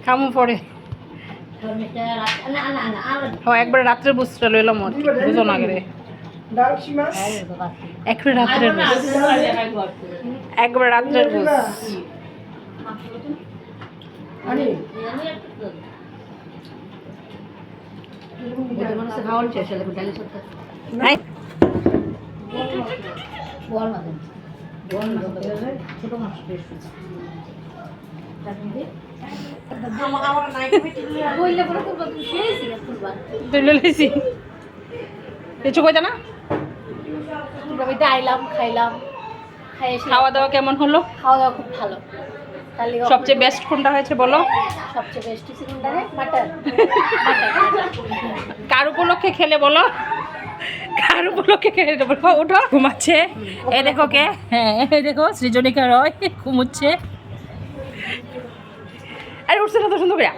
খামু পরে একবার রাত্রে বুঝতে লইলাম বুঝো না গেলে একবার রাত্রের একবার রাত্রের বুঝ ছোট মাছ কিছু কইতা না আইলাম খাইলাম খাওয়া দাওয়া কেমন হলো? খাওয়া দাওয়া খুব ভালো। সবচেয়ে বেস্ট কোনটা হয়েছে বলো? সবচেয়ে বেস্ট কোনটা রে? মাটন। কার উপলক্ষে খেলে বলো? কার উপলক্ষে খেলে বলো? ওঠো ঘুমাচ্ছে। এই দেখো কে, হ্যাঁ এই দেখো সৃজনিকা রয় ঘুমোচ্ছে। আরে উঠছে না তো সুন্দর করে।